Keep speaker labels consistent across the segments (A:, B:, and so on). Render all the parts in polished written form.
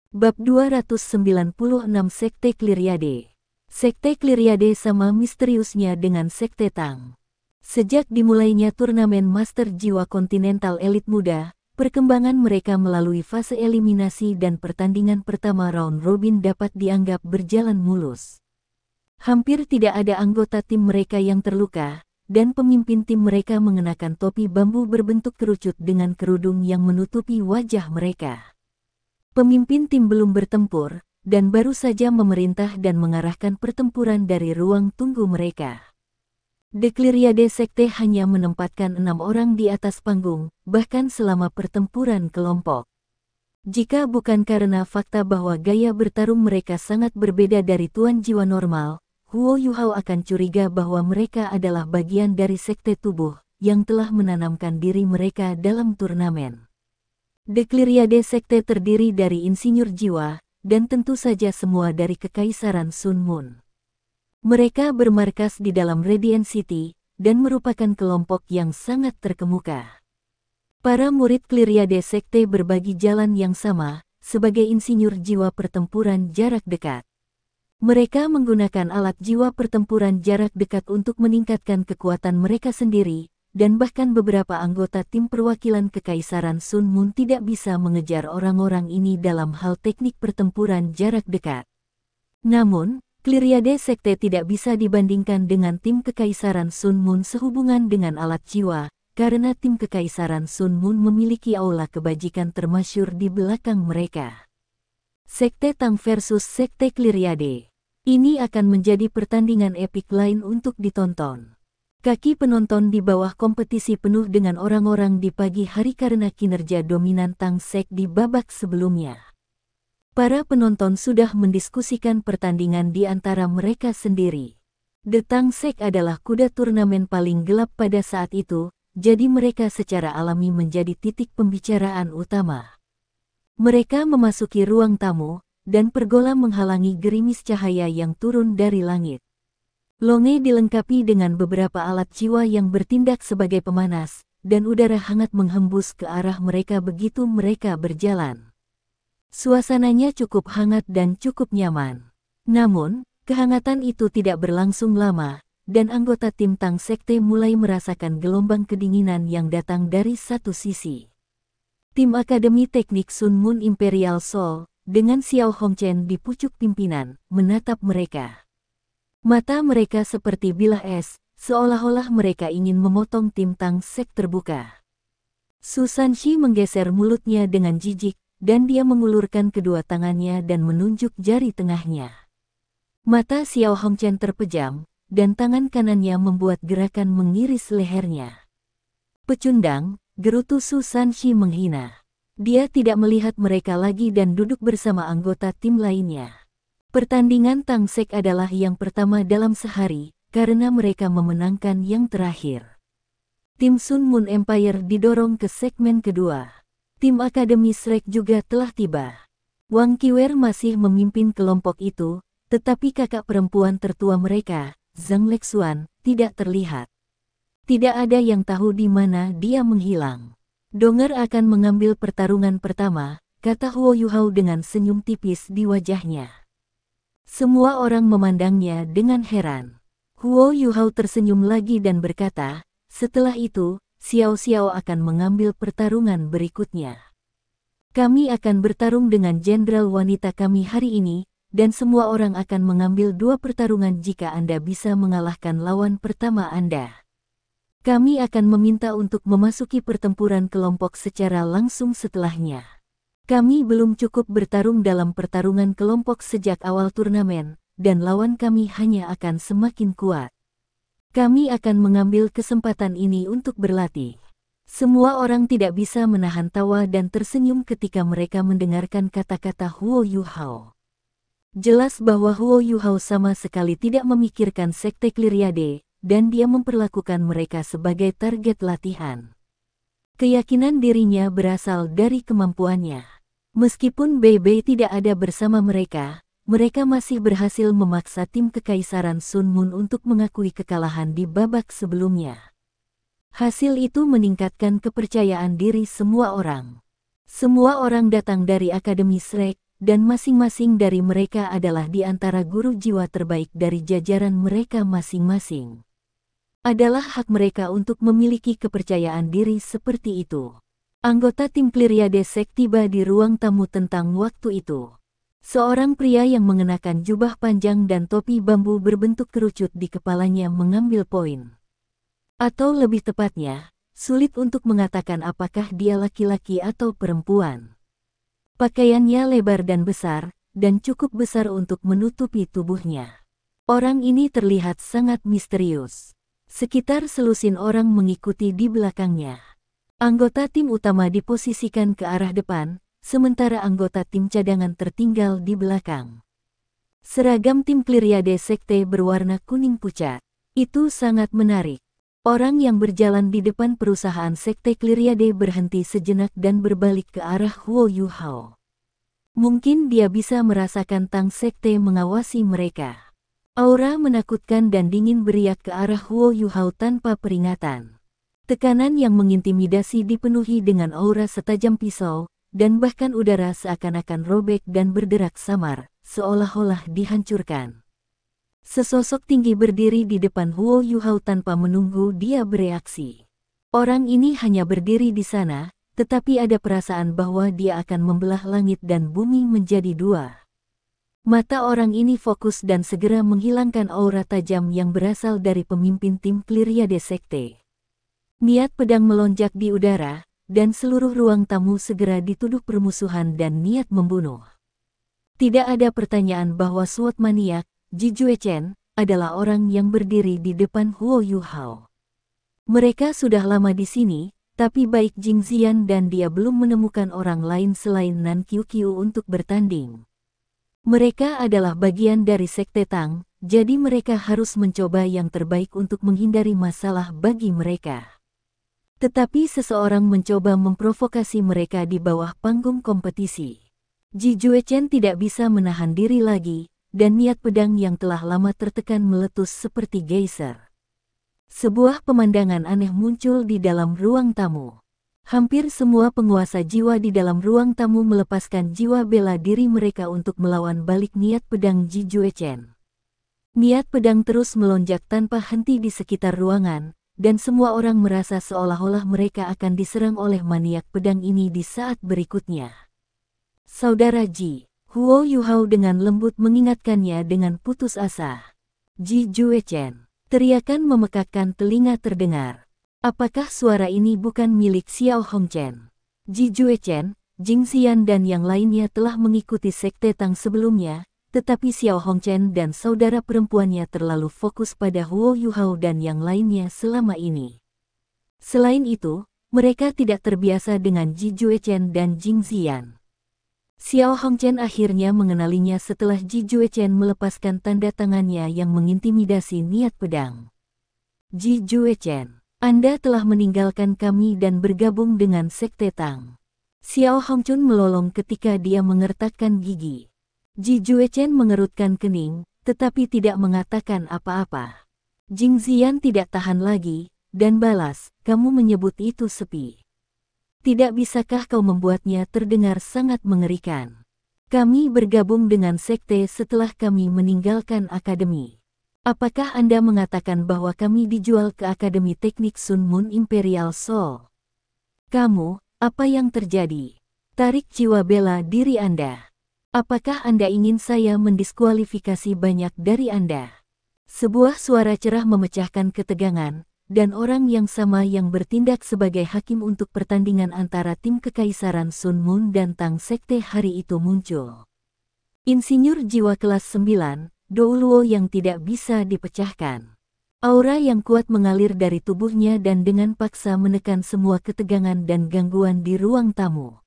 A: Bab 296 Sekte Clyriade. Sekte Clyriade sama misteriusnya dengan Sekte Tang. Sejak dimulainya turnamen Master Jiwa Kontinental Elit Muda, perkembangan mereka melalui fase eliminasi dan pertandingan pertama round robin dapat dianggap berjalan mulus. Hampir tidak ada anggota tim mereka yang terluka, dan pemimpin tim mereka mengenakan topi bambu berbentuk kerucut dengan kerudung yang menutupi wajah mereka. Pemimpin tim belum bertempur, dan baru saja memerintah dan mengarahkan pertempuran dari ruang tunggu mereka. The Clyriade Sekte hanya menempatkan 6 orang di atas panggung, bahkan selama pertempuran kelompok. Jika bukan karena fakta bahwa gaya bertarung mereka sangat berbeda dari tuan jiwa normal, Huo Yuhao akan curiga bahwa mereka adalah bagian dari sekte tubuh, yang telah menanamkan diri mereka dalam turnamen. The Clyriade Sekte terdiri dari insinyur jiwa, dan tentu saja semua dari Kekaisaran Sun Moon. Mereka bermarkas di dalam Radiant City, dan merupakan kelompok yang sangat terkemuka. Para murid Clyriade Sekte berbagi jalan yang sama, sebagai insinyur jiwa pertempuran jarak dekat. Mereka menggunakan alat jiwa pertempuran jarak dekat untuk meningkatkan kekuatan mereka sendiri, dan bahkan beberapa anggota tim perwakilan Kekaisaran Sun Moon tidak bisa mengejar orang-orang ini dalam hal teknik pertempuran jarak dekat. Namun, Clyriade Sekte tidak bisa dibandingkan dengan tim Kekaisaran Sun Moon sehubungan dengan alat jiwa, karena tim Kekaisaran Sun Moon memiliki aula kebajikan termasyhur di belakang mereka. Sekte Tang versus Sekte Clyriade. Ini akan menjadi pertandingan epik lain untuk ditonton. Kaki penonton di bawah kompetisi penuh dengan orang-orang di pagi hari karena kinerja dominan Tang Sek di babak sebelumnya. Para penonton sudah mendiskusikan pertandingan di antara mereka sendiri. The Tang Sek adalah kuda turnamen paling gelap pada saat itu, jadi mereka secara alami menjadi titik pembicaraan utama. Mereka memasuki ruang tamu, dan pergola menghalangi gerimis cahaya yang turun dari langit. Longe dilengkapi dengan beberapa alat jiwa yang bertindak sebagai pemanas, dan udara hangat menghembus ke arah mereka begitu mereka berjalan. Suasananya cukup hangat dan cukup nyaman. Namun, kehangatan itu tidak berlangsung lama, dan anggota tim Tang Sekte mulai merasakan gelombang kedinginan yang datang dari satu sisi. Tim Akademi Teknik Sun Moon Imperial Soul, dengan Xiao Hongchen di pucuk pimpinan, menatap mereka. Mata mereka seperti bilah es, seolah-olah mereka ingin memotong tim Tang Sek terbuka. Su Sanxi menggeser mulutnya dengan jijik, dan dia mengulurkan kedua tangannya dan menunjuk jari tengahnya. Mata Xiao Hongchen terpejam, dan tangan kanannya membuat gerakan mengiris lehernya. Pecundang, gerutu Su Sanxi menghina. Dia tidak melihat mereka lagi dan duduk bersama anggota tim lainnya. Pertandingan Tang Sek adalah yang pertama dalam sehari, karena mereka memenangkan yang terakhir. Tim Sun Moon Empire didorong ke segmen kedua. Tim Akademi Shrek juga telah tiba. Wang Qiwer masih memimpin kelompok itu, tetapi kakak perempuan tertua mereka, Zhang Lexuan, tidak terlihat. Tidak ada yang tahu di mana dia menghilang. Dong'er akan mengambil pertarungan pertama, kata Huo Yuhao dengan senyum tipis di wajahnya. Semua orang memandangnya dengan heran. Huo Yuhao tersenyum lagi dan berkata, setelah itu, Xiao Xiao akan mengambil pertarungan berikutnya. Kami akan bertarung dengan jenderal wanita kami hari ini, dan semua orang akan mengambil 2 pertarungan jika Anda bisa mengalahkan lawan pertama Anda. Kami akan meminta untuk memasuki pertempuran kelompok secara langsung setelahnya. Kami belum cukup bertarung dalam pertarungan kelompok sejak awal turnamen, dan lawan kami hanya akan semakin kuat. Kami akan mengambil kesempatan ini untuk berlatih. Semua orang tidak bisa menahan tawa dan tersenyum ketika mereka mendengarkan kata-kata Huo Yuhao. Jelas bahwa Huo Yuhao sama sekali tidak memikirkan Sekte Clyriade, dan dia memperlakukan mereka sebagai target latihan. Keyakinan dirinya berasal dari kemampuannya. Meskipun Bei Bei tidak ada bersama mereka, mereka masih berhasil memaksa tim Kekaisaran Sun Moon untuk mengakui kekalahan di babak sebelumnya. Hasil itu meningkatkan kepercayaan diri semua orang. Semua orang datang dari Akademi Shrek, dan masing-masing dari mereka adalah di antara guru jiwa terbaik dari jajaran mereka masing-masing. Adalah hak mereka untuk memiliki kepercayaan diri seperti itu. Anggota tim Cleariade Sect tiba di ruang tamu tentang waktu itu. Seorang pria yang mengenakan jubah panjang dan topi bambu berbentuk kerucut di kepalanya mengambil poin. Atau lebih tepatnya, sulit untuk mengatakan apakah dia laki-laki atau perempuan. Pakaiannya lebar dan besar, dan cukup besar untuk menutupi tubuhnya. Orang ini terlihat sangat misterius. Sekitar selusin orang mengikuti di belakangnya. Anggota tim utama diposisikan ke arah depan, sementara anggota tim cadangan tertinggal di belakang. Seragam tim Cleariade Sekte berwarna kuning pucat. Itu sangat menarik. Orang yang berjalan di depan perusahaan Sekte Cleariade berhenti sejenak dan berbalik ke arah Huo Yuhao. Mungkin dia bisa merasakan Tang Sekte mengawasi mereka. Aura menakutkan dan dingin beriak ke arah Huo Yuhao tanpa peringatan. Tekanan yang mengintimidasi dipenuhi dengan aura setajam pisau, dan bahkan udara seakan-akan robek dan berderak samar, seolah-olah dihancurkan. Sesosok tinggi berdiri di depan Huo Yuhao tanpa menunggu dia bereaksi. Orang ini hanya berdiri di sana, tetapi ada perasaan bahwa dia akan membelah langit dan bumi menjadi dua. Mata orang ini fokus dan segera menghilangkan aura tajam yang berasal dari pemimpin tim Cleariade Sekte. Niat pedang melonjak di udara, dan seluruh ruang tamu segera dituduh permusuhan dan niat membunuh. Tidak ada pertanyaan bahwa SWAT maniak, Ji Juechen, adalah orang yang berdiri di depan Huo Yuhao. Mereka sudah lama di sini, tapi baik Jing Xian dan dia belum menemukan orang lain selain Nan Qiuqiu untuk bertanding. Mereka adalah bagian dari Sekte Tang, jadi mereka harus mencoba yang terbaik untuk menghindari masalah bagi mereka. Tetapi seseorang mencoba memprovokasi mereka di bawah panggung kompetisi. Ji Juechen tidak bisa menahan diri lagi, dan niat pedang yang telah lama tertekan meletus seperti geyser. Sebuah pemandangan aneh muncul di dalam ruang tamu. Hampir semua penguasa jiwa di dalam ruang tamu melepaskan jiwa bela diri mereka untuk melawan balik niat pedang Ji Juechen. Niat pedang terus melonjak tanpa henti di sekitar ruangan, dan semua orang merasa seolah-olah mereka akan diserang oleh maniak pedang ini di saat berikutnya. Saudara Ji, Huo Yuhao dengan lembut mengingatkannya dengan putus asa. Ji Juechen, teriakan memekakkan telinga terdengar. Apakah suara ini bukan milik Xiao Hongchen? Ji Juechen, Jing Xian dan yang lainnya telah mengikuti Sekte Tang sebelumnya, tetapi Xiao Hongchen dan saudara perempuannya terlalu fokus pada Huo Yuhao dan yang lainnya selama ini. Selain itu, mereka tidak terbiasa dengan Ji Juechen dan Jing Xian. Xiao Hongchen akhirnya mengenalinya setelah Ji Juechen melepaskan tanda tangannya yang mengintimidasi niat pedang. Ji Juechen, Anda telah meninggalkan kami dan bergabung dengan Sekte Tang. Xiao Hongchen melolong ketika dia mengertakkan gigi. Ji Juechen mengerutkan kening, tetapi tidak mengatakan apa-apa. Jing Xian tidak tahan lagi, dan balas, kamu menyebut itu sepi. Tidak bisakah kau membuatnya terdengar sangat mengerikan? Kami bergabung dengan sekte setelah kami meninggalkan akademi. Apakah Anda mengatakan bahwa kami dijual ke Akademi Teknik Sun Moon Imperial Soul? Kamu, apa yang terjadi? Tarik jiwa bela diri Anda. Apakah Anda ingin saya mendiskualifikasi banyak dari Anda? Sebuah suara cerah memecahkan ketegangan, dan orang yang sama yang bertindak sebagai hakim untuk pertandingan antara tim Kekaisaran Sun Moon dan Tang Sekte hari itu muncul. Insinyur jiwa kelas 9, Douluo yang tidak bisa dipecahkan. Aura yang kuat mengalir dari tubuhnya dan dengan paksa menekan semua ketegangan dan gangguan di ruang tamu.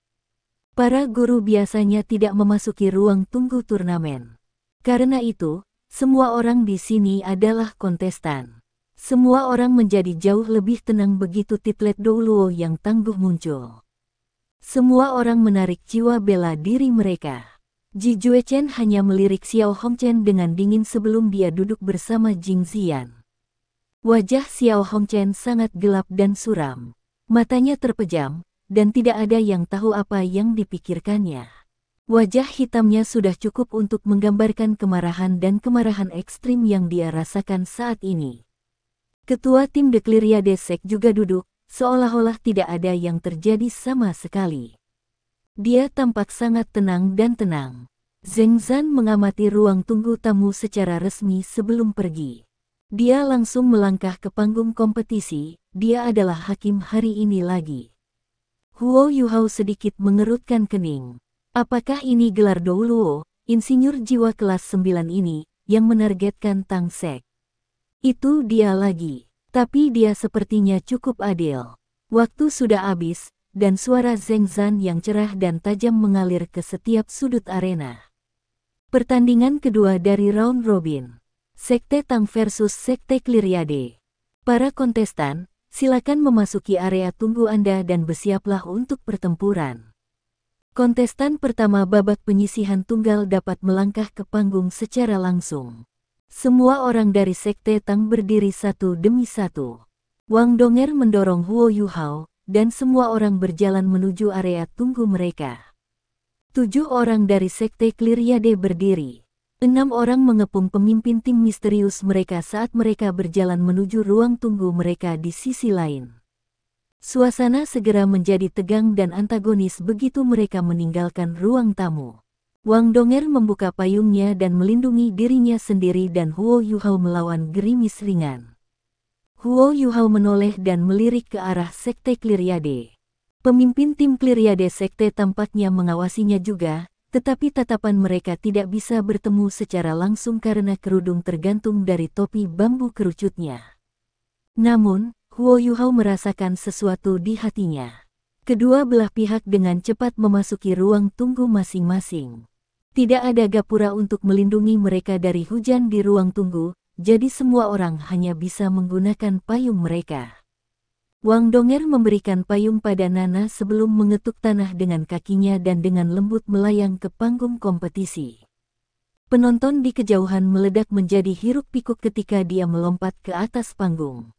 A: Para guru biasanya tidak memasuki ruang tunggu turnamen. Karena itu, semua orang di sini adalah kontestan. Semua orang menjadi jauh lebih tenang begitu titlet Douluo yang tangguh muncul. Semua orang menarik jiwa bela diri mereka. Ji Juechen hanya melirik Xiao Hongchen dengan dingin sebelum dia duduk bersama Jing Xian. Wajah Xiao Hongchen sangat gelap dan suram. Matanya terpejam, dan tidak ada yang tahu apa yang dipikirkannya. Wajah hitamnya sudah cukup untuk menggambarkan kemarahan dan kemarahan ekstrim yang dia rasakan saat ini. Ketua tim The Clyriade Sect juga duduk, seolah-olah tidak ada yang terjadi sama sekali. Dia tampak sangat tenang dan tenang. Zheng Zan mengamati ruang tunggu tamu secara resmi sebelum pergi. Dia langsung melangkah ke panggung kompetisi, dia adalah hakim hari ini lagi. Huo Yuhao sedikit mengerutkan kening. Apakah ini gelar Douluo, insinyur jiwa kelas 9 ini, yang menargetkan Tang Sek? Itu dia lagi. Tapi dia sepertinya cukup adil. Waktu sudah habis, dan suara Zheng Zan yang cerah dan tajam mengalir ke setiap sudut arena. Pertandingan kedua dari round robin. Sekte Tang versus Sekte Clyriade. Para kontestan, silakan memasuki area tunggu Anda dan bersiaplah untuk pertempuran. Kontestan pertama babak penyisihan tunggal dapat melangkah ke panggung secara langsung. Semua orang dari Sekte Tang berdiri satu demi satu. Wang Donger mendorong Huo Yuhao, dan semua orang berjalan menuju area tunggu mereka. 7 orang dari Sekte Clyriade berdiri. 6 orang mengepung pemimpin tim misterius mereka saat mereka berjalan menuju ruang tunggu mereka di sisi lain. Suasana segera menjadi tegang dan antagonis begitu mereka meninggalkan ruang tamu. Wang Donger membuka payungnya dan melindungi dirinya sendiri dan Huo Yuhao melawan gerimis ringan. Huo Yuhao menoleh dan melirik ke arah Sekte Clyriade. Pemimpin tim Clyriade Sekte tampaknya mengawasinya juga, tetapi tatapan mereka tidak bisa bertemu secara langsung karena kerudung tergantung dari topi bambu kerucutnya. Namun, Huo Yuhao merasakan sesuatu di hatinya. Kedua belah pihak dengan cepat memasuki ruang tunggu masing-masing. Tidak ada gapura untuk melindungi mereka dari hujan di ruang tunggu, jadi semua orang hanya bisa menggunakan payung mereka. Wang Donger memberikan payung pada Nana sebelum mengetuk tanah dengan kakinya dan dengan lembut melayang ke panggung kompetisi. Penonton di kejauhan meledak menjadi hiruk-pikuk ketika dia melompat ke atas panggung.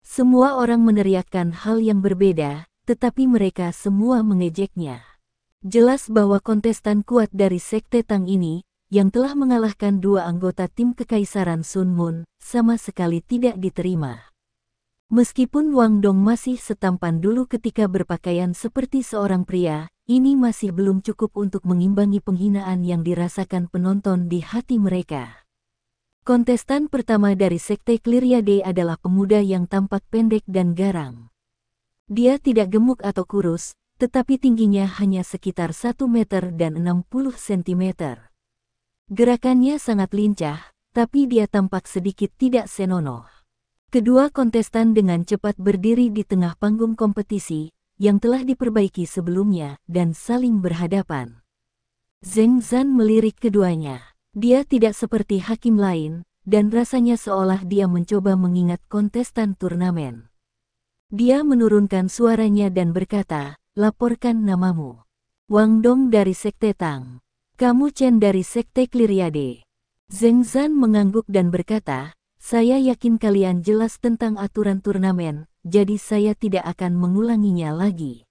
A: Semua orang meneriakkan hal yang berbeda, tetapi mereka semua mengejeknya. Jelas bahwa kontestan kuat dari Sekte Tang ini, yang telah mengalahkan 2 anggota tim Kekaisaran Sun Moon, sama sekali tidak diterima. Meskipun Wang Dong masih setampan dulu ketika berpakaian seperti seorang pria, ini masih belum cukup untuk mengimbangi penghinaan yang dirasakan penonton di hati mereka. Kontestan pertama dari Sekte Clyriade adalah pemuda yang tampak pendek dan garang. Dia tidak gemuk atau kurus, tetapi tingginya hanya sekitar 1 meter dan 60 cm. Gerakannya sangat lincah, tapi dia tampak sedikit tidak senonoh. Kedua kontestan dengan cepat berdiri di tengah panggung kompetisi, yang telah diperbaiki sebelumnya, dan saling berhadapan. Zheng Zan melirik keduanya. Dia tidak seperti hakim lain, dan rasanya seolah dia mencoba mengingat kontestan turnamen. Dia menurunkan suaranya dan berkata, "Laporkan namamu." Wang Dong dari Sekte Tang. Kamu Chen dari Sekte Clyriade. Zheng Zan mengangguk dan berkata, "Saya yakin kalian jelas tentang aturan turnamen, jadi saya tidak akan mengulanginya lagi.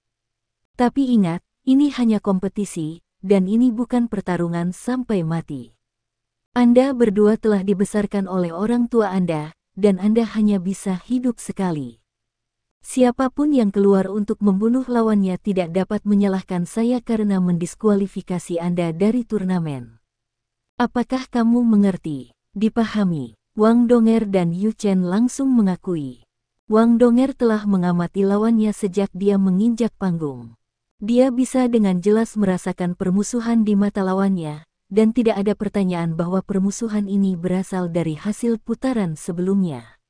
A: Tapi ingat, ini hanya kompetisi, dan ini bukan pertarungan sampai mati. Anda berdua telah dibesarkan oleh orang tua Anda, dan Anda hanya bisa hidup sekali. Siapapun yang keluar untuk membunuh lawannya tidak dapat menyalahkan saya karena mendiskualifikasi Anda dari turnamen. Apakah kamu mengerti?" Dipahami. Wang Donger dan Yu Chen langsung mengakui. Wang Donger telah mengamati lawannya sejak dia menginjak panggung. Dia bisa dengan jelas merasakan permusuhan di mata lawannya, dan tidak ada pertanyaan bahwa permusuhan ini berasal dari hasil putaran sebelumnya.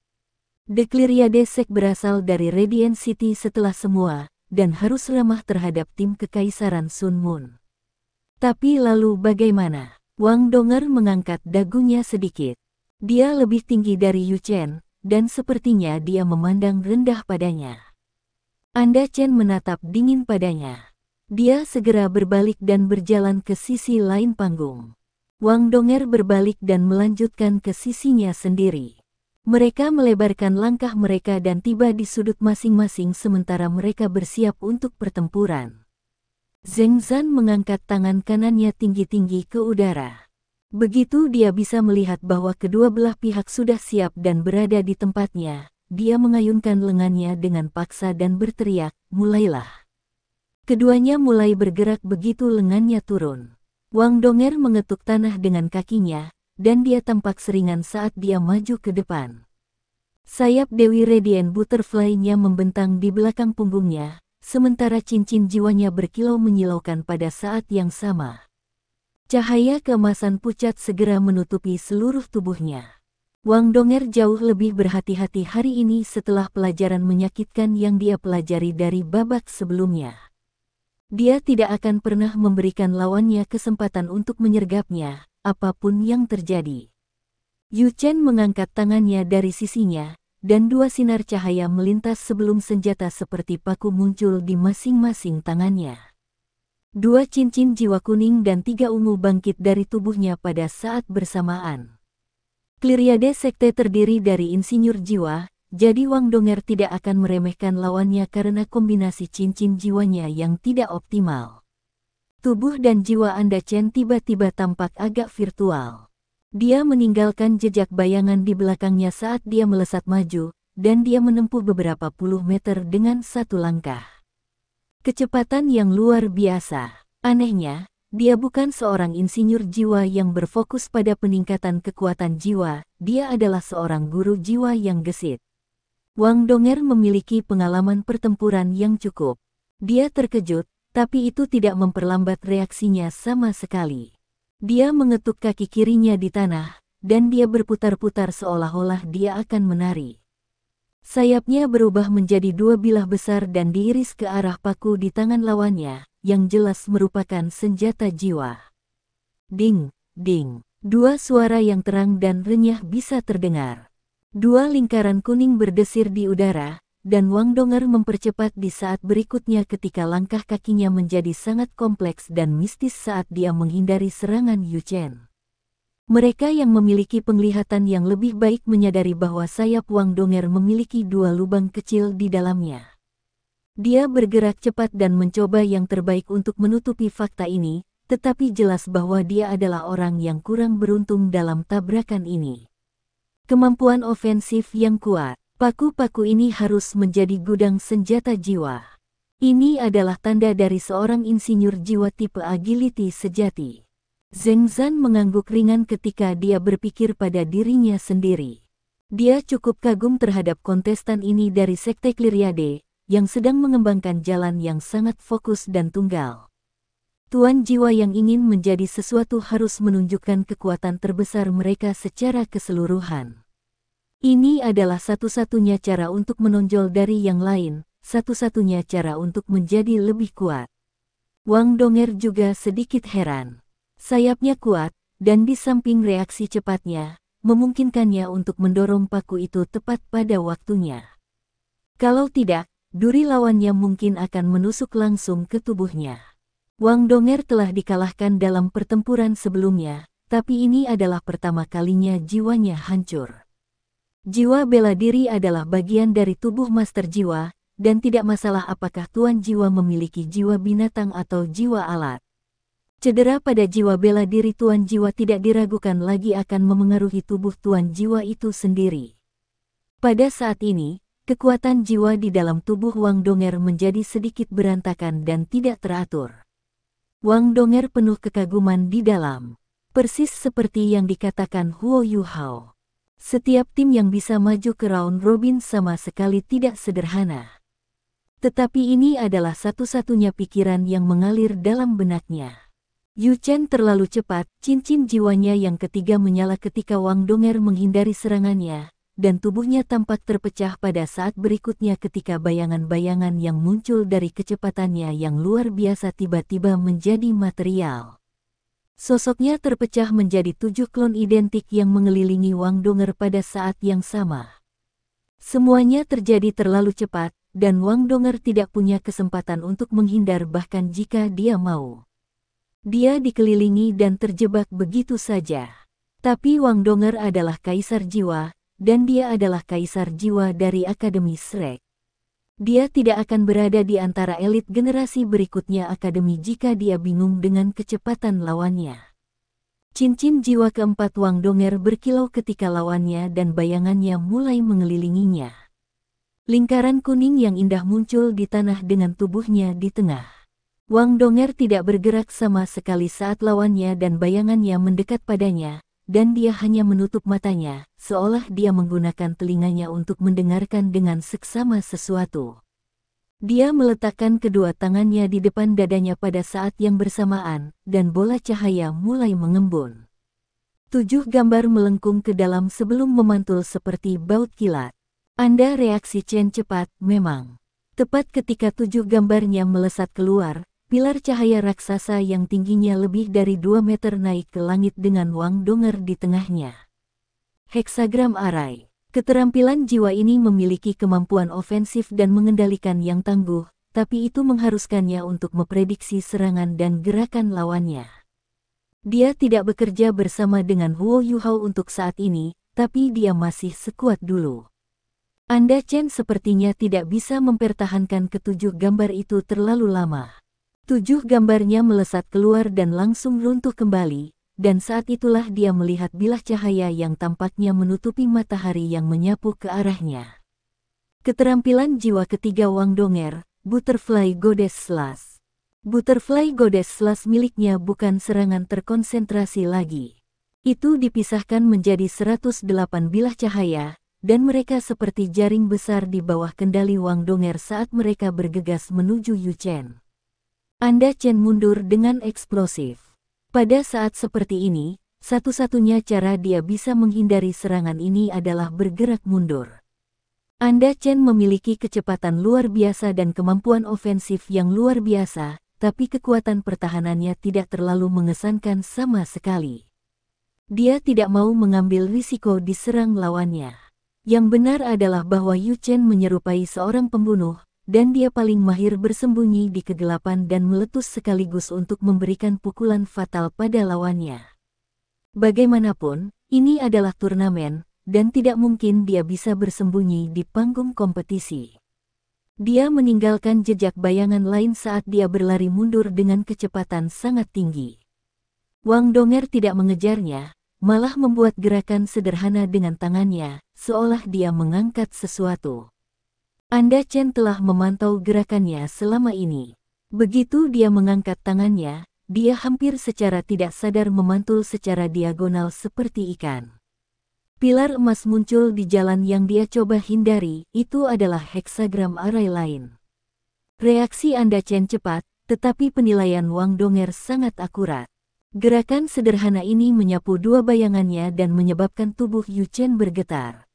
A: The Clyriade Sect berasal dari Radiant City setelah semua, dan harus ramah terhadap tim Kekaisaran Sun Moon. Tapi lalu bagaimana? Wang Donger mengangkat dagunya sedikit. Dia lebih tinggi dari Yu Chen, dan sepertinya dia memandang rendah padanya. Anda Chen menatap dingin padanya. Dia segera berbalik dan berjalan ke sisi lain panggung. Wang Donger berbalik dan melanjutkan ke sisinya sendiri. Mereka melebarkan langkah mereka dan tiba di sudut masing-masing sementara mereka bersiap untuk pertempuran. Zheng Zan mengangkat tangan kanannya tinggi-tinggi ke udara. Begitu dia bisa melihat bahwa kedua belah pihak sudah siap dan berada di tempatnya, dia mengayunkan lengannya dengan paksa dan berteriak, "Mulailah." Keduanya mulai bergerak begitu lengannya turun. Wang Donger mengetuk tanah dengan kakinya, dan dia tampak seringan saat dia maju ke depan. Sayap Dewi Radiant Butterfly-nya membentang di belakang punggungnya, sementara cincin jiwanya berkilau menyilaukan pada saat yang sama. Cahaya keemasan pucat segera menutupi seluruh tubuhnya. Wang Donger jauh lebih berhati-hati hari ini setelah pelajaran menyakitkan yang dia pelajari dari babak sebelumnya. Dia tidak akan pernah memberikan lawannya kesempatan untuk menyergapnya, apapun yang terjadi. Yu Chen mengangkat tangannya dari sisinya, dan dua sinar cahaya melintas sebelum senjata seperti paku muncul di masing-masing tangannya. Dua cincin jiwa kuning dan 3 ungu bangkit dari tubuhnya pada saat bersamaan. Cleariade Sekte terdiri dari insinyur jiwa, jadi Wang Donger tidak akan meremehkan lawannya karena kombinasi cincin jiwanya yang tidak optimal. Tubuh dan jiwa Anda Chen tiba-tiba tampak agak virtual. Dia meninggalkan jejak bayangan di belakangnya saat dia melesat maju, dan dia menempuh beberapa puluh meter dengan satu langkah. Kecepatan yang luar biasa. Anehnya, dia bukan seorang insinyur jiwa yang berfokus pada peningkatan kekuatan jiwa, dia adalah seorang guru jiwa yang gesit. Wang Donger memiliki pengalaman pertempuran yang cukup. Dia terkejut, tapi itu tidak memperlambat reaksinya sama sekali. Dia mengetuk kaki kirinya di tanah, dan dia berputar-putar seolah-olah dia akan menari. Sayapnya berubah menjadi 2 bilah besar dan diiris ke arah paku di tangan lawannya, yang jelas merupakan senjata jiwa. Ding, ding. 2 suara yang terang dan renyah bisa terdengar. 2 lingkaran kuning berdesir di udara, dan Wang Donger mempercepat di saat berikutnya ketika langkah kakinya menjadi sangat kompleks dan mistis saat dia menghindari serangan Yu Chen. Mereka yang memiliki penglihatan yang lebih baik menyadari bahwa sayap Wang Donger memiliki 2 lubang kecil di dalamnya. Dia bergerak cepat dan mencoba yang terbaik untuk menutupi fakta ini, tetapi jelas bahwa dia adalah orang yang kurang beruntung dalam tabrakan ini. Kemampuan ofensif yang kuat. Paku-paku ini harus menjadi gudang senjata jiwa. Ini adalah tanda dari seorang insinyur jiwa tipe agility sejati. Zheng Zan mengangguk ringan ketika dia berpikir pada dirinya sendiri. Dia cukup kagum terhadap kontestan ini dari Sekte Cleariade, yang sedang mengembangkan jalan yang sangat fokus dan tunggal. Tuan jiwa yang ingin menjadi sesuatu harus menunjukkan kekuatan terbesar mereka secara keseluruhan. Ini adalah satu-satunya cara untuk menonjol dari yang lain, satu-satunya cara untuk menjadi lebih kuat. Wang Donger juga sedikit heran. Sayapnya kuat, dan di samping reaksi cepatnya, memungkinkannya untuk mendorong paku itu tepat pada waktunya. Kalau tidak, duri lawannya mungkin akan menusuk langsung ke tubuhnya. Wang Donger telah dikalahkan dalam pertempuran sebelumnya, tapi ini adalah pertama kalinya jiwanya hancur. Jiwa bela diri adalah bagian dari tubuh master jiwa, dan tidak masalah apakah tuan jiwa memiliki jiwa binatang atau jiwa alat. Cedera pada jiwa bela diri tuan jiwa tidak diragukan lagi akan memengaruhi tubuh tuan jiwa itu sendiri. Pada saat ini, kekuatan jiwa di dalam tubuh Wang Donger menjadi sedikit berantakan dan tidak teratur. Wang Donger penuh kekaguman di dalam. Persis seperti yang dikatakan Huo Yuhao. Setiap tim yang bisa maju ke round robin sama sekali tidak sederhana. Tetapi ini adalah satu-satunya pikiran yang mengalir dalam benaknya. Yu Chen terlalu cepat, cincin jiwanya yang ketiga menyala ketika Wang Donger menghindari serangannya, dan tubuhnya tampak terpecah pada saat berikutnya ketika bayangan-bayangan yang muncul dari kecepatannya yang luar biasa tiba-tiba menjadi material. Sosoknya terpecah menjadi 7 klon identik yang mengelilingi Wang Donger pada saat yang sama. Semuanya terjadi terlalu cepat, dan Wang Donger tidak punya kesempatan untuk menghindar bahkan jika dia mau. Dia dikelilingi dan terjebak begitu saja. Tapi Wang Donger adalah kaisar jiwa, dan dia adalah kaisar jiwa dari Akademi Shrek. Dia tidak akan berada di antara elit generasi berikutnya akademi jika dia bingung dengan kecepatan lawannya. Cincin jiwa keempat Wang Donger berkilau ketika lawannya dan bayangannya mulai mengelilinginya. Lingkaran kuning yang indah muncul di tanah dengan tubuhnya di tengah. Wang Donger tidak bergerak sama sekali saat lawannya dan bayangannya mendekat padanya, dan dia hanya menutup matanya, seolah dia menggunakan telinganya untuk mendengarkan dengan seksama sesuatu. Dia meletakkan kedua tangannya di depan dadanya pada saat yang bersamaan, dan bola cahaya mulai mengembun. 7 gambar melengkung ke dalam sebelum memantul seperti baut kilat. Anda reaksi Chen cepat, memang. Tepat ketika 7 gambarnya melesat keluar, pilar cahaya raksasa yang tingginya lebih dari 2 meter naik ke langit dengan Wang Donger di tengahnya. Heksagram Arai. Keterampilan jiwa ini memiliki kemampuan ofensif dan mengendalikan yang tangguh, tapi itu mengharuskannya untuk memprediksi serangan dan gerakan lawannya. Dia tidak bekerja bersama dengan Huo Yuhao untuk saat ini, tapi dia masih sekuat dulu. Anda Chen sepertinya tidak bisa mempertahankan ketujuh gambar itu terlalu lama. 7 gambarnya melesat keluar dan langsung runtuh kembali. Dan saat itulah dia melihat bilah cahaya yang tampaknya menutupi matahari yang menyapu ke arahnya. Keterampilan jiwa ketiga Wang Donger, Butterfly Goddess Slash. Butterfly Goddess Slash miliknya bukan serangan terkonsentrasi lagi. Itu dipisahkan menjadi 108 bilah cahaya, dan mereka seperti jaring besar di bawah kendali Wang Donger saat mereka bergegas menuju Yu Chen. Anda Chen mundur dengan eksplosif. Pada saat seperti ini, satu-satunya cara dia bisa menghindari serangan ini adalah bergerak mundur. Anda Chen memiliki kecepatan luar biasa dan kemampuan ofensif yang luar biasa, tapi kekuatan pertahanannya tidak terlalu mengesankan sama sekali. Dia tidak mau mengambil risiko diserang lawannya. Yang benar adalah bahwa Yu Chen menyerupai seorang pembunuh, dan dia paling mahir bersembunyi di kegelapan dan meletus sekaligus untuk memberikan pukulan fatal pada lawannya. Bagaimanapun, ini adalah turnamen, dan tidak mungkin dia bisa bersembunyi di panggung kompetisi. Dia meninggalkan jejak bayangan lain saat dia berlari mundur dengan kecepatan sangat tinggi. Wang Donger tidak mengejarnya, malah membuat gerakan sederhana dengan tangannya, seolah dia mengangkat sesuatu. Anda Chen telah memantau gerakannya selama ini. Begitu dia mengangkat tangannya, dia hampir secara tidak sadar memantul secara diagonal seperti ikan. Pilar emas muncul di jalan yang dia coba hindari, itu adalah heksagram arai lain. Reaksi Anda Chen cepat, tetapi penilaian Wang Donger sangat akurat. Gerakan sederhana ini menyapu dua bayangannya dan menyebabkan tubuh Yu Chen bergetar.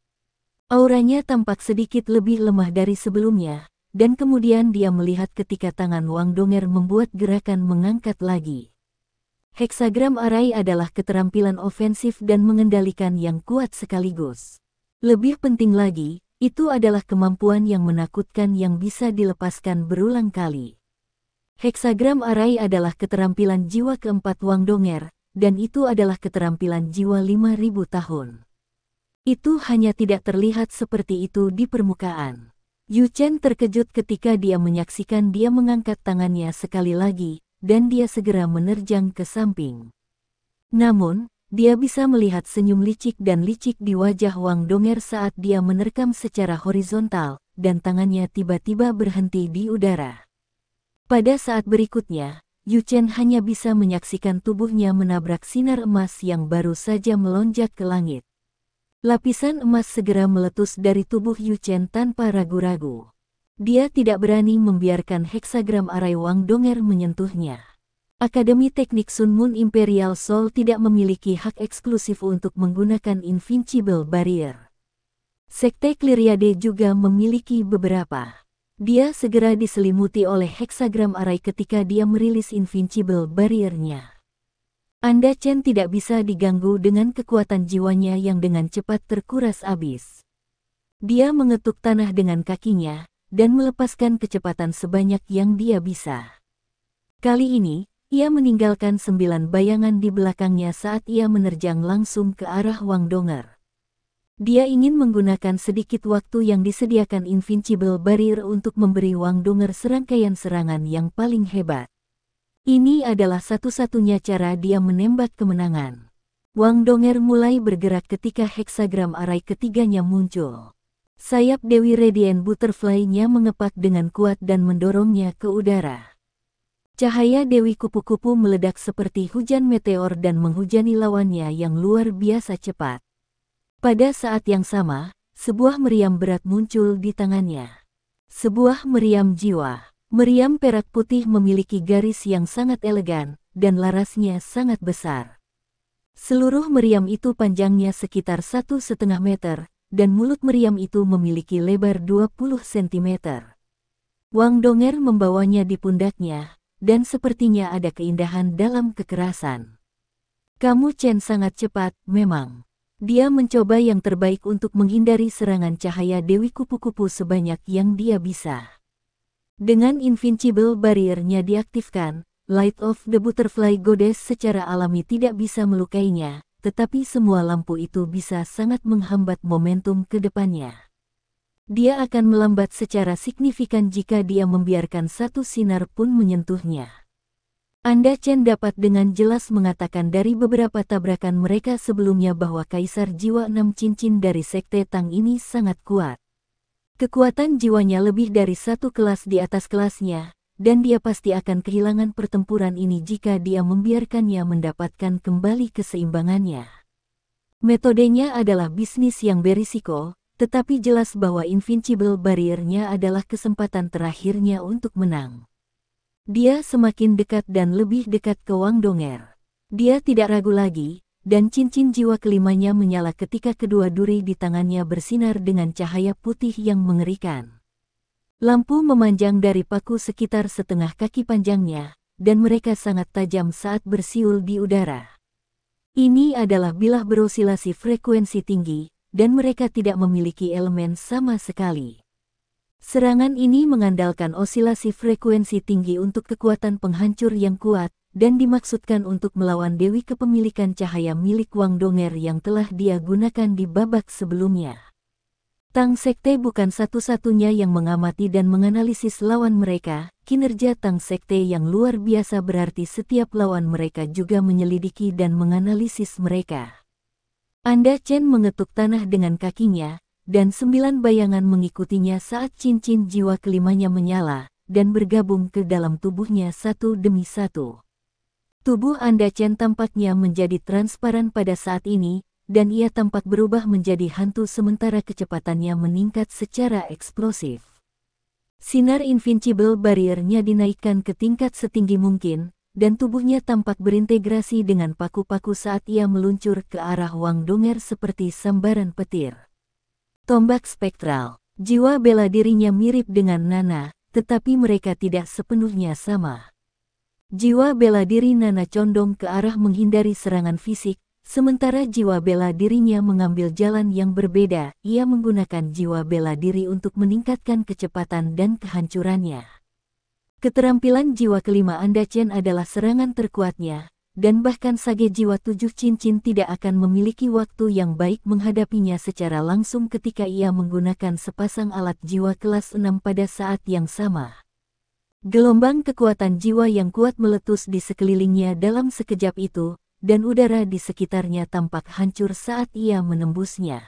A: Auranya tampak sedikit lebih lemah dari sebelumnya, dan kemudian dia melihat ketika tangan Wang Donger membuat gerakan mengangkat lagi. Heksagram arai adalah keterampilan ofensif dan mengendalikan yang kuat sekaligus. Lebih penting lagi, itu adalah kemampuan yang menakutkan yang bisa dilepaskan berulang kali. Heksagram arai adalah keterampilan jiwa keempat Wang Donger, dan itu adalah keterampilan jiwa 5.000 tahun. Itu hanya tidak terlihat seperti itu di permukaan. Yu Chen terkejut ketika dia menyaksikan dia mengangkat tangannya sekali lagi, dan dia segera menerjang ke samping. Namun, dia bisa melihat senyum licik dan licik di wajah Wang Donger saat dia menerkam secara horizontal, dan tangannya tiba-tiba berhenti di udara. Pada saat berikutnya, Yu Chen hanya bisa menyaksikan tubuhnya menabrak sinar emas yang baru saja melonjak ke langit. Lapisan emas segera meletus dari tubuh Yu Chen tanpa ragu-ragu. Dia tidak berani membiarkan heksagram arai Wang Donger menyentuhnya. Akademi Teknik Sun Moon Imperial Soul tidak memiliki hak eksklusif untuk menggunakan Invincible Barrier. Sekte Clyriade juga memiliki beberapa. Dia segera diselimuti oleh heksagram arai ketika dia merilis Invincible Barrier-nya. Anda Chen tidak bisa diganggu dengan kekuatan jiwanya yang dengan cepat terkuras habis. Dia mengetuk tanah dengan kakinya, dan melepaskan kecepatan sebanyak yang dia bisa. Kali ini, ia meninggalkan 9 bayangan di belakangnya saat ia menerjang langsung ke arah Wang Donger. Dia ingin menggunakan sedikit waktu yang disediakan Invincible Barrier untuk memberi Wang Donger serangkaian serangan yang paling hebat. Ini adalah satu-satunya cara dia menembak kemenangan. Wang Donger mulai bergerak ketika heksagram arai ketiganya muncul. Sayap Dewi Radiant Butterfly-nya mengepak dengan kuat dan mendorongnya ke udara. Cahaya Dewi Kupu-Kupu meledak seperti hujan meteor dan menghujani lawannya yang luar biasa cepat. Pada saat yang sama, sebuah meriam berat muncul di tangannya. Sebuah meriam jiwa. Meriam perak putih memiliki garis yang sangat elegan, dan larasnya sangat besar. Seluruh meriam itu panjangnya sekitar 1,5 meter, dan mulut meriam itu memiliki lebar 20 cm. Wang Donger membawanya di pundaknya, dan sepertinya ada keindahan dalam kekerasan. Kamu Chen sangat cepat, memang. Dia mencoba yang terbaik untuk menghindari serangan cahaya Dewi Kupu-Kupu sebanyak yang dia bisa. Dengan Invincible Barrier-nya diaktifkan, Light of the Butterfly Goddess secara alami tidak bisa melukainya, tetapi semua lampu itu bisa sangat menghambat momentum ke depannya. Dia akan melambat secara signifikan jika dia membiarkan satu sinar pun menyentuhnya. Anda Chen dapat dengan jelas mengatakan dari beberapa tabrakan mereka sebelumnya bahwa Kaisar Jiwa 6 Cincin dari Sekte Tang ini sangat kuat. Kekuatan jiwanya lebih dari satu kelas di atas kelasnya, dan dia pasti akan kehilangan pertempuran ini jika dia membiarkannya mendapatkan kembali keseimbangannya. Metodenya adalah bisnis yang berisiko, tetapi jelas bahwa Invincible Barrier-nya adalah kesempatan terakhirnya untuk menang. Dia semakin dekat dan lebih dekat ke Wang Donger. Dia tidak ragu lagi, dan cincin jiwa kelimanya menyala ketika kedua duri di tangannya bersinar dengan cahaya putih yang mengerikan. Lampu memanjang dari paku sekitar setengah kaki panjangnya, dan mereka sangat tajam saat bersiul di udara. Ini adalah bilah berosilasi frekuensi tinggi, dan mereka tidak memiliki elemen sama sekali. Serangan ini mengandalkan osilasi frekuensi tinggi untuk kekuatan penghancur yang kuat, dan dimaksudkan untuk melawan Dewi Kepemilikan Cahaya milik Wang Donger yang telah dia gunakan di babak sebelumnya. Tang Sekte bukan satu-satunya yang mengamati dan menganalisis lawan mereka, kinerja Tang Sekte yang luar biasa berarti setiap lawan mereka juga menyelidiki dan menganalisis mereka. Anda Chen mengetuk tanah dengan kakinya, dan 9 bayangan mengikutinya saat cincin jiwa kelimanya menyala, dan bergabung ke dalam tubuhnya satu demi satu. Tubuh Anda Chen tampaknya menjadi transparan pada saat ini, dan ia tampak berubah menjadi hantu sementara kecepatannya meningkat secara eksplosif. Sinar Invincible Barrier-nya dinaikkan ke tingkat setinggi mungkin, dan tubuhnya tampak berintegrasi dengan paku-paku saat ia meluncur ke arah Wang Donger seperti sambaran petir. Tombak spektral. Jiwa bela dirinya mirip dengan Nana, tetapi mereka tidak sepenuhnya sama. Jiwa bela diri Nana condong ke arah menghindari serangan fisik, sementara jiwa bela dirinya mengambil jalan yang berbeda. Ia menggunakan jiwa bela diri untuk meningkatkan kecepatan dan kehancurannya. Keterampilan jiwa kelima Anda Chen adalah serangan terkuatnya, dan bahkan Sage Jiwa 7 Cincin tidak akan memiliki waktu yang baik menghadapinya secara langsung ketika ia menggunakan sepasang alat jiwa kelas 6 pada saat yang sama. Gelombang kekuatan jiwa yang kuat meletus di sekelilingnya dalam sekejap itu, dan udara di sekitarnya tampak hancur saat ia menembusnya.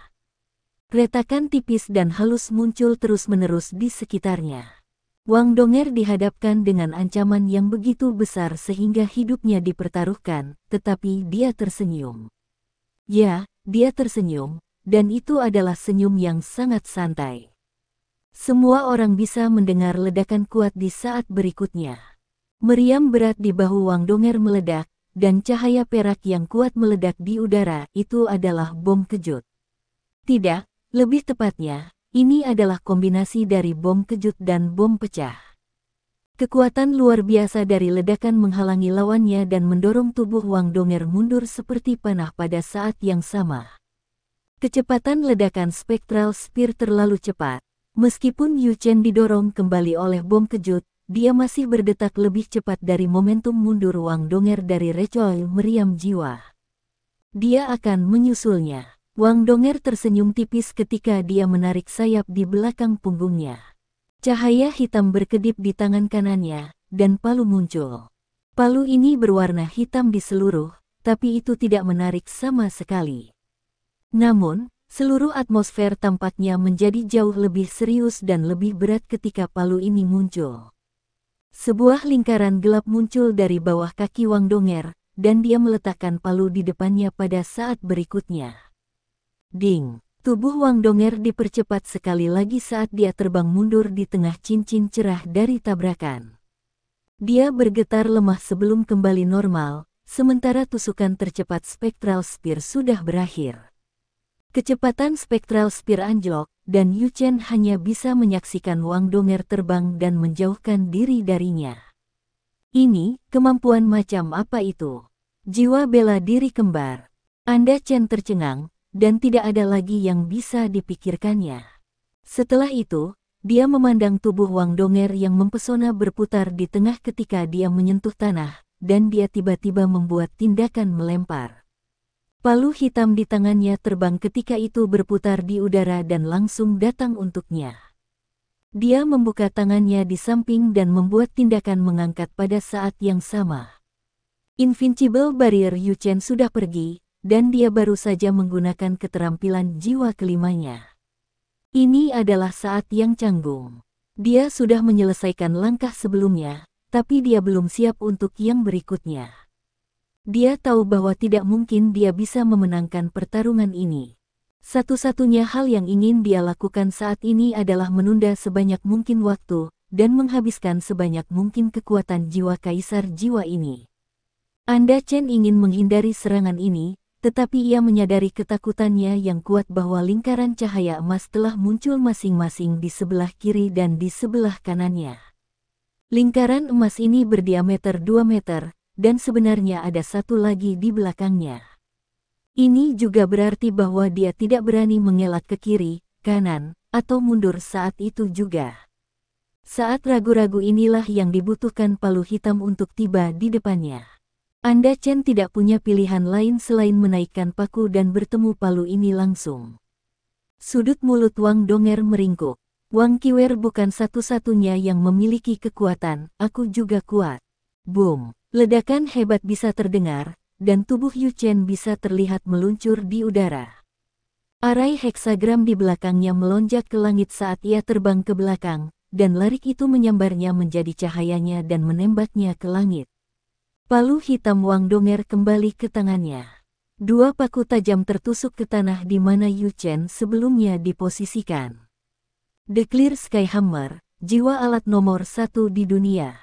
A: Retakan tipis dan halus muncul terus-menerus di sekitarnya. Wang Donger dihadapkan dengan ancaman yang begitu besar sehingga hidupnya dipertaruhkan, tetapi dia tersenyum. Ya, dia tersenyum, dan itu adalah senyum yang sangat santai. Semua orang bisa mendengar ledakan kuat di saat berikutnya. Meriam berat di bahu Wang Donger meledak, dan cahaya perak yang kuat meledak di udara. Itu adalah bom kejut. Tidak, lebih tepatnya, ini adalah kombinasi dari bom kejut dan bom pecah. Kekuatan luar biasa dari ledakan menghalangi lawannya dan mendorong tubuh Wang Donger mundur seperti panah pada saat yang sama. Kecepatan ledakan Spectral Spear terlalu cepat. Meskipun Yu Chen didorong kembali oleh bom kejut, dia masih berdetak lebih cepat dari momentum mundur Wang Donger dari recoil meriam jiwa. Dia akan menyusulnya. Wang Donger tersenyum tipis ketika dia menarik sayap di belakang punggungnya. Cahaya hitam berkedip di tangan kanannya, dan palu muncul. Palu ini berwarna hitam di seluruh, tapi itu tidak menarik sama sekali. Namun, seluruh atmosfer tampaknya menjadi jauh lebih serius dan lebih berat ketika palu ini muncul. Sebuah lingkaran gelap muncul dari bawah kaki Wang Donger, dan dia meletakkan palu di depannya pada saat berikutnya. Ding! Tubuh Wang Donger dipercepat sekali lagi saat dia terbang mundur di tengah cincin cerah dari tabrakan. Dia bergetar lemah sebelum kembali normal, sementara tusukan tercepat Spectral Spear sudah berakhir. Kecepatan Spectral Spear anjlok, dan Yu Chen hanya bisa menyaksikan Wang Donger terbang dan menjauhkan diri darinya. Ini, kemampuan macam apa itu? Jiwa bela diri kembar. Anda Chen tercengang, dan tidak ada lagi yang bisa dipikirkannya. Setelah itu, dia memandang tubuh Wang Donger yang mempesona berputar di tengah ketika dia menyentuh tanah, dan dia tiba-tiba membuat tindakan melempar. Palu hitam di tangannya terbang ketika itu berputar di udara dan langsung datang untuknya. Dia membuka tangannya di samping dan membuat tindakan mengangkat pada saat yang sama. Invincible Barrier Yu Chen sudah pergi, dan dia baru saja menggunakan keterampilan jiwa kelimanya. Ini adalah saat yang canggung. Dia sudah menyelesaikan langkah sebelumnya, tapi dia belum siap untuk yang berikutnya. Dia tahu bahwa tidak mungkin dia bisa memenangkan pertarungan ini. Satu-satunya hal yang ingin dia lakukan saat ini adalah menunda sebanyak mungkin waktu, dan menghabiskan sebanyak mungkin kekuatan jiwa kaisar jiwa ini. Anda Chen ingin menghindari serangan ini, tetapi ia menyadari ketakutannya yang kuat bahwa lingkaran cahaya emas telah muncul masing-masing di sebelah kiri dan di sebelah kanannya. Lingkaran emas ini berdiameter 2 meter, dan sebenarnya ada satu lagi di belakangnya. Ini juga berarti bahwa dia tidak berani mengelak ke kiri, kanan, atau mundur saat itu juga. Saat ragu-ragu inilah yang dibutuhkan palu hitam untuk tiba di depannya. Anda Chen tidak punya pilihan lain selain menaikkan paku dan bertemu palu ini langsung. Sudut mulut Wang Donger meringkuk. Wang Qiwer bukan satu-satunya yang memiliki kekuatan, aku juga kuat. Boom! Ledakan hebat bisa terdengar, dan tubuh Yu Chen bisa terlihat meluncur di udara. Arai heksagram di belakangnya melonjak ke langit saat ia terbang ke belakang, dan larik itu menyambarnya menjadi cahayanya dan menembaknya ke langit. Palu hitam Wang Donger kembali ke tangannya. Dua paku tajam tertusuk ke tanah di mana Yu Chen sebelumnya diposisikan. The Clear Sky Hammer, jiwa alat nomor 1 di dunia.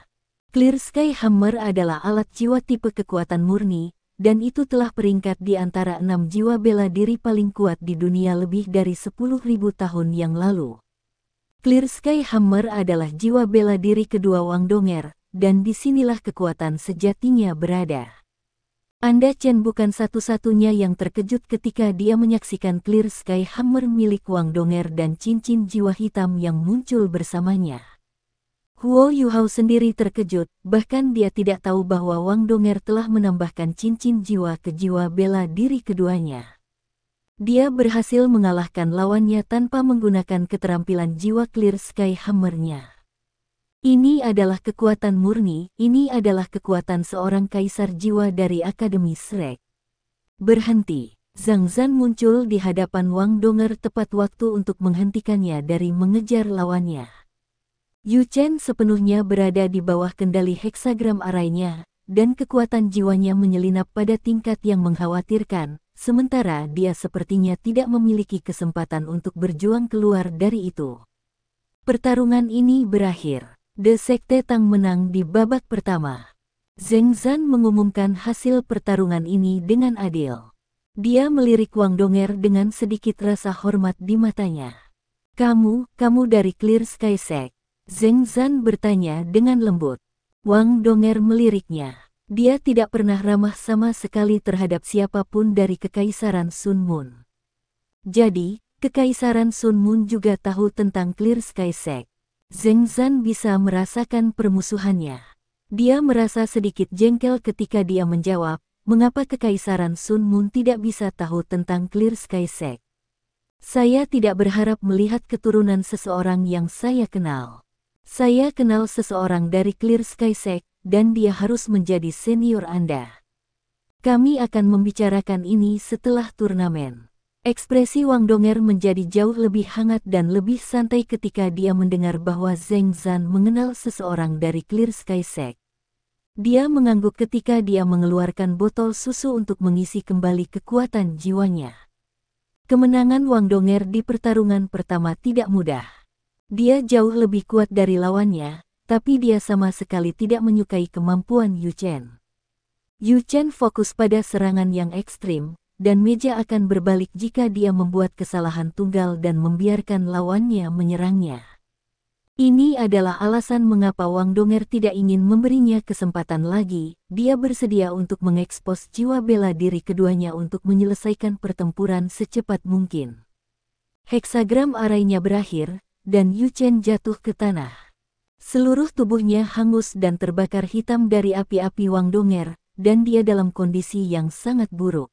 A: Clear Sky Hammer adalah alat jiwa tipe kekuatan murni, dan itu telah peringkat di antara 6 jiwa bela diri paling kuat di dunia lebih dari 10.000 tahun yang lalu. Clear Sky Hammer adalah jiwa bela diri kedua Wang Donger, dan disinilah kekuatan sejatinya berada. Anda Chen bukan satu-satunya yang terkejut ketika dia menyaksikan Clear Sky Hammer milik Wang Donger dan cincin jiwa hitam yang muncul bersamanya. Huo Yuhao sendiri terkejut, bahkan dia tidak tahu bahwa Wang Donger telah menambahkan cincin jiwa ke jiwa bela diri keduanya. Dia berhasil mengalahkan lawannya tanpa menggunakan keterampilan jiwa Clear Sky Hammer-nya. Ini adalah kekuatan murni, ini adalah kekuatan seorang kaisar jiwa dari Akademi Shrek. Berhenti. Zhang Zhan muncul di hadapan Wang Donger tepat waktu untuk menghentikannya dari mengejar lawannya. Yu Chen sepenuhnya berada di bawah kendali heksagram arainya, dan kekuatan jiwanya menyelinap pada tingkat yang mengkhawatirkan, sementara dia sepertinya tidak memiliki kesempatan untuk berjuang keluar dari itu. Pertarungan ini berakhir. The Sekte Tang menang di babak pertama. Zhang Zhan mengumumkan hasil pertarungan ini dengan adil. Dia melirik Wang Donger dengan sedikit rasa hormat di matanya. Kamu dari Clear Sky Sect? Zhang Zhan bertanya dengan lembut. Wang Donger meliriknya. Dia tidak pernah ramah sama sekali terhadap siapapun dari Kekaisaran Sun Moon. Jadi, Kekaisaran Sun Moon juga tahu tentang Clear Sky Sect. Zhang Zhan bisa merasakan permusuhannya. Dia merasa sedikit jengkel ketika dia menjawab, mengapa Kekaisaran Sun Moon tidak bisa tahu tentang Clear Sky Sect? Saya tidak berharap melihat keturunan seseorang yang saya kenal. Saya kenal seseorang dari Clear Sky Sect, dan dia harus menjadi senior Anda. Kami akan membicarakan ini setelah turnamen. Ekspresi Wang Donger menjadi jauh lebih hangat dan lebih santai ketika dia mendengar bahwa Zheng Zan mengenal seseorang dari Clear Sky Sect. Dia mengangguk ketika dia mengeluarkan botol susu untuk mengisi kembali kekuatan jiwanya. Kemenangan Wang Donger di pertarungan pertama tidak mudah. Dia jauh lebih kuat dari lawannya, tapi dia sama sekali tidak menyukai kemampuan Yu Chen. Yu Chen fokus pada serangan yang ekstrim, dan meja akan berbalik jika dia membuat kesalahan tunggal dan membiarkan lawannya menyerangnya. Ini adalah alasan mengapa Wang Donger tidak ingin memberinya kesempatan lagi. Dia bersedia untuk mengekspos jiwa bela diri keduanya untuk menyelesaikan pertempuran secepat mungkin. Heksagram arainya berakhir, dan Yu Chen jatuh ke tanah. Seluruh tubuhnya hangus dan terbakar hitam dari api-api Wang Donger, dan dia dalam kondisi yang sangat buruk.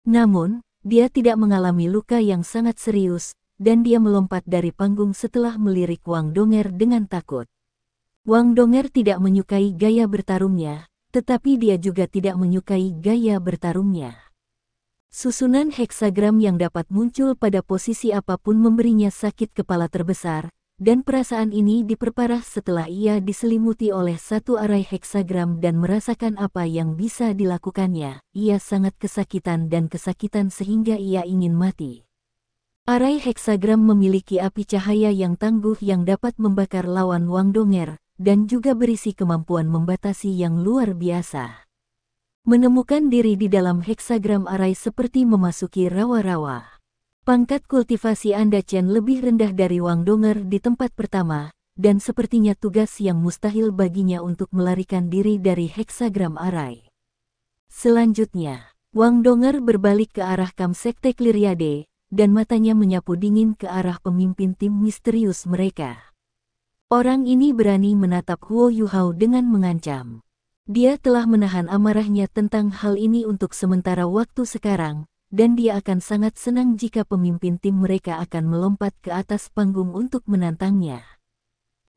A: Namun, dia tidak mengalami luka yang sangat serius, dan dia melompat dari panggung setelah melirik Wang Donger dengan takut. Wang Donger tidak menyukai gaya bertarungnya, tetapi dia juga tidak menyukai gaya bertarungnya. Susunan heksagram yang dapat muncul pada posisi apapun memberinya sakit kepala terbesar, dan perasaan ini diperparah setelah ia diselimuti oleh satu arai heksagram dan merasakan apa yang bisa dilakukannya. Ia sangat kesakitan dan kesakitan sehingga ia ingin mati. Arai heksagram memiliki api cahaya yang tangguh yang dapat membakar lawan Wang Donger, dan juga berisi kemampuan membatasi yang luar biasa. Menemukan diri di dalam heksagram arai seperti memasuki rawa-rawa. Pangkat kultivasi Anda Chen lebih rendah dari Wang Donger di tempat pertama, dan sepertinya tugas yang mustahil baginya untuk melarikan diri dari heksagram arai. Selanjutnya, Wang Donger berbalik ke arah Kam Sekte Cleariade, dan matanya menyapu dingin ke arah pemimpin tim misterius mereka. Orang ini berani menatap Huo Yuhao dengan mengancam. Dia telah menahan amarahnya tentang hal ini untuk sementara waktu sekarang, dan dia akan sangat senang jika pemimpin tim mereka akan melompat ke atas panggung untuk menantangnya.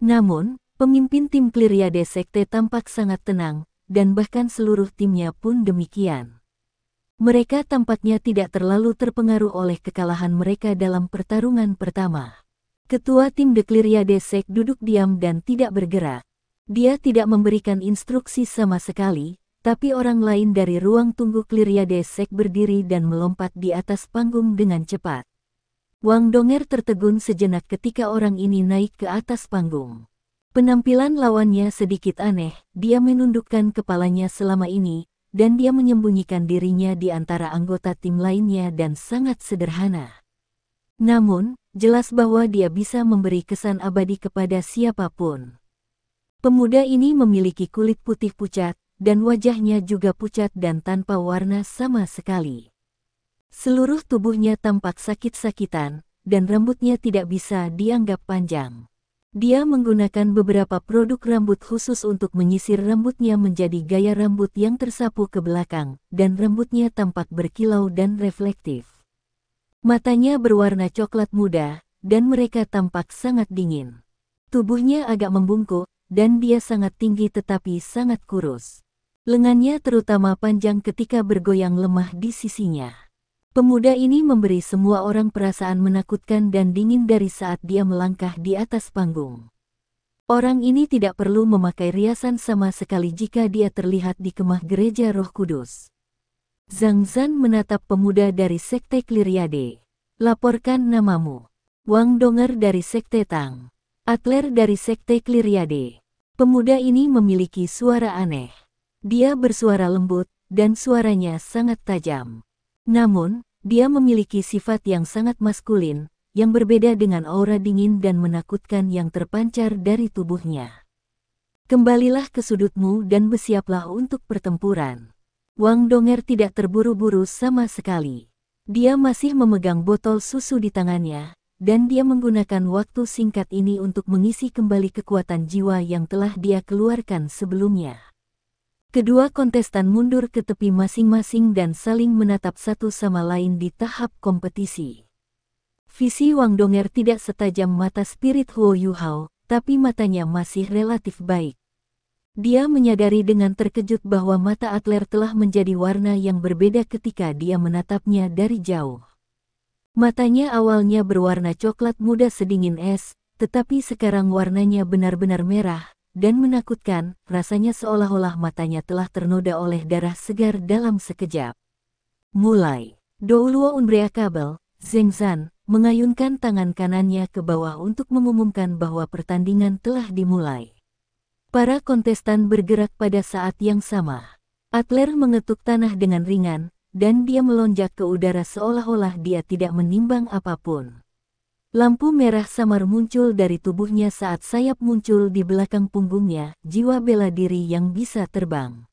A: Namun, pemimpin tim Cleariade Sekte tampak sangat tenang, dan bahkan seluruh timnya pun demikian. Mereka tampaknya tidak terlalu terpengaruh oleh kekalahan mereka dalam pertarungan pertama. Ketua tim The Cleariade Sekte duduk diam dan tidak bergerak. Dia tidak memberikan instruksi sama sekali, tapi orang lain dari ruang tunggu Cleariade Sekte berdiri dan melompat di atas panggung dengan cepat. Wang Donger tertegun sejenak ketika orang ini naik ke atas panggung. Penampilan lawannya sedikit aneh, dia menundukkan kepalanya selama ini, dan dia menyembunyikan dirinya di antara anggota tim lainnya dan sangat sederhana. Namun, jelas bahwa dia bisa memberi kesan abadi kepada siapapun. Pemuda ini memiliki kulit putih pucat, dan wajahnya juga pucat dan tanpa warna sama sekali. Seluruh tubuhnya tampak sakit-sakitan, dan rambutnya tidak bisa dianggap panjang. Dia menggunakan beberapa produk rambut khusus untuk menyisir rambutnya menjadi gaya rambut yang tersapu ke belakang, dan rambutnya tampak berkilau dan reflektif. Matanya berwarna coklat muda, dan mereka tampak sangat dingin. Tubuhnya agak membungkuk, dan dia sangat tinggi tetapi sangat kurus. Lengannya terutama panjang ketika bergoyang lemah di sisinya. Pemuda ini memberi semua orang perasaan menakutkan dan dingin dari saat dia melangkah di atas panggung. Orang ini tidak perlu memakai riasan sama sekali jika dia terlihat di kemah gereja Roh Kudus. Zhang Zan menatap pemuda dari Sekte Cleariade. Laporkan namamu. Wang Donger dari Sekte Tang. Adler dari Sekte Cleariade. Pemuda ini memiliki suara aneh. Dia bersuara lembut, dan suaranya sangat tajam. Namun, dia memiliki sifat yang sangat maskulin, yang berbeda dengan aura dingin dan menakutkan yang terpancar dari tubuhnya. Kembalilah ke sudutmu dan bersiaplah untuk pertempuran. Wang Donger tidak terburu-buru sama sekali. Dia masih memegang botol susu di tangannya, dan dia menggunakan waktu singkat ini untuk mengisi kembali kekuatan jiwa yang telah dia keluarkan sebelumnya. Kedua kontestan mundur ke tepi masing-masing dan saling menatap satu sama lain di tahap kompetisi. Visi Wang Donger tidak setajam mata spirit Huo Yuhao, tapi matanya masih relatif baik. Dia menyadari dengan terkejut bahwa mata Adler telah menjadi warna yang berbeda ketika dia menatapnya dari jauh. Matanya awalnya berwarna coklat muda sedingin es, tetapi sekarang warnanya benar-benar merah dan menakutkan, rasanya seolah-olah matanya telah ternoda oleh darah segar dalam sekejap. Mulai. Douluo Unbreakable, Zheng Zan, mengayunkan tangan kanannya ke bawah untuk mengumumkan bahwa pertandingan telah dimulai. Para kontestan bergerak pada saat yang sama. Adler mengetuk tanah dengan ringan, dan dia melonjak ke udara seolah-olah dia tidak menimbang apapun. Lampu merah samar muncul dari tubuhnya saat sayap muncul di belakang punggungnya, jiwa bela diri yang bisa terbang.